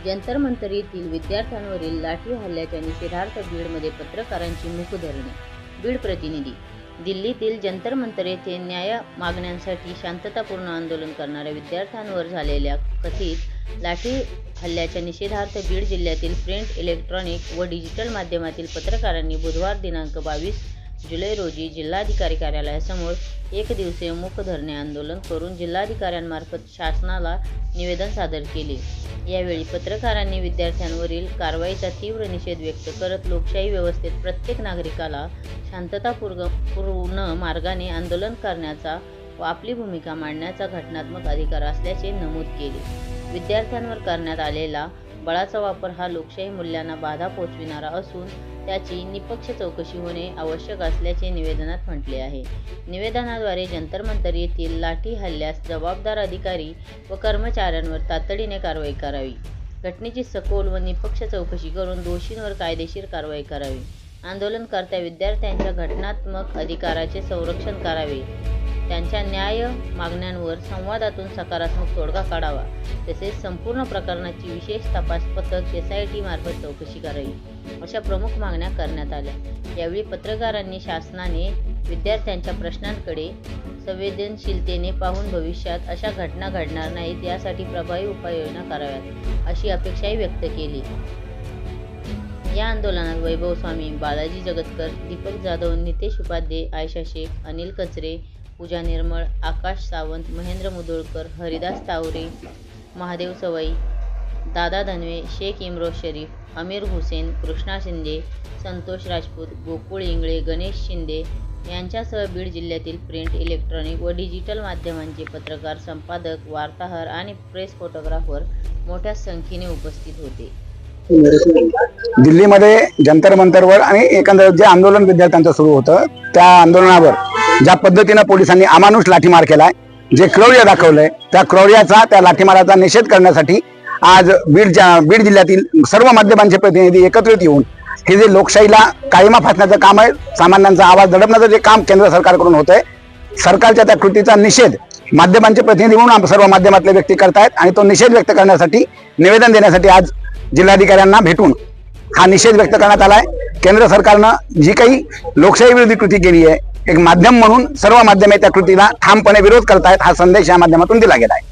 जंतर मंतर येथील विद्यार्थ्यांवरील लाठी हल्ल्याच्या निषेधार्थ बीडमध्ये पत्रकारांची मूक धरणे. बीड प्रतिनिधी. दिल्लीतील जंतर मंतर येथे न्याय मागण्यांसाठी शांततापूर्ण आंदोलन करणाऱ्या विद्यार्थ्यांवर झालेल्या कथित लाठी हल्ल्याच्या निषेधार्थ बीड जिल्ह्यातील प्रिंट, इलेक्ट्रॉनिक व डिजिटल माध्यमातील पत्रकारांनी बुधवार दिनांक 22 जुलै रोजी जिल्हाधिकारी कार्यालयासमोर एक दिवसीय मूक धरणे आंदोलन करून जिल्हाधिकाऱ्यांमार्फत शासनाला निवेदन सादर केले. यावेळी पत्रकारांनी विद्यार्थ्यांवरील कारवाईचा तीव्र निषेध व्यक्त करत लोकशाही व्यवस्थेत प्रत्येक नागरिकाला शांततापूर्ण मार्गाने आंदोलन करण्याचा व आपली भूमिका मांडण्याचा घटनात्मक अधिकार असल्याचे नमूद केले. विद्यार्थ्यांवर करण्यात आलेला बळाचा वापर हा लोकशाही मूल्यांना बाधा पोहोचविणारा असून त्याची निष्पक्ष चौकशी होणे आवश्यक असल्याचे निवेदनात म्हटले आहे. निवेदनाद्वारे जंतर मंतर येथील लाठी हल्ल्यास जबाबदार अधिकारी व कर्मचाऱ्यांवर तातडीने कारवाई करावी. घटनेची सखोल व निष्पक्ष चौकशी करून दोषींवर कायदेशीर कारवाई करावी. आंदोलनकर्त्या विद्यार्थ्यांच्या घटनात्मक अधिकाराचे संरक्षण करावे. त्यांच्या न्याय मागण्यांवर संवादातून सकारात्मक तोडगा काढावा. तसेच संपूर्ण प्रकरणाची विशेष तपास पथक SIT मार्फत चौकशी करावी, अशा प्रमुख मागण्या करण्यात आल्या. यावेळी पत्रकारांनी शासनाने विद्यार्थ्यांच्या प्रश्नांकडे संवेदनशीलतेने पाहून भविष्यात अशा घटना घडणार नाहीत यासाठी प्रभावी उपाययोजना कराव्यात, अशी अपेक्षाही व्यक्त केली. या आंदोलनात वैभव स्वामी, बालाजी जगतकर, दीपक जाधव, नितेश उपाध्ये, आयशा शेख, अनिल कचरे, पूजा निर्मळ, आकाश सावंत, महेंद्र मुदोळकर, हरिदास तावरे, महादेव सवाई, दादा धनवे, शेख इम्रोज शरीफ, अमीर हुसेन, कृष्णा शिंदे, संतोष राजपूत, गोकुळ इंगळे, गणेश शिंदे यांच्यासह बीड जिल्ह्यातील प्रिंट, इलेक्ट्रॉनिक व डिजिटल माध्यमांचे पत्रकार, संपादक, वार्ताहर आणि प्रेस फोटोग्राफर मोठ्या संख्येने उपस्थित होते. दिल्लीमध्ये जंतर मंतरवर आणि एकंदर जे आंदोलन विद्यार्थ्यांचं सुरू होतं त्या आंदोलनावर ज्या पद्धतीनं पोलिसांनी अमानुष लाठीमार केलाय, जे क्रौर्य दाखवलंय, त्या क्रौर्याचा, त्या लाठीमाराचा निषेध करण्यासाठी आज बीड जिल्ह्यातील सर्व माध्यमांचे प्रतिनिधी एकत्रित येऊन हे जे लोकशाहीला काळिमा फासण्याचं काम आहे, सामान्यांचा आवाज दडपण्याचं जे काम केंद्र सरकारकडून होत आहे, सरकारच्या त्या कृतीचा निषेध माध्यमांचे प्रतिनिधी म्हणून सर्व माध्यमातले व्यक्ती करतायत आणि तो निषेध व्यक्त करण्यासाठी, निवेदन देण्यासाठी आज जिल्हाधिकाऱ्यांना भेटून हा निषेध व्यक्त करण्यात आलाय. केंद्र सरकारनं जी काही लोकशाही विरोधी कृती केली आहे, एक माध्यम म्हणून सर्व माध्यमे त्या कृतीला ठामपणे विरोध करतायत, हा संदेश या माध्यमातून दिला गेला आहे.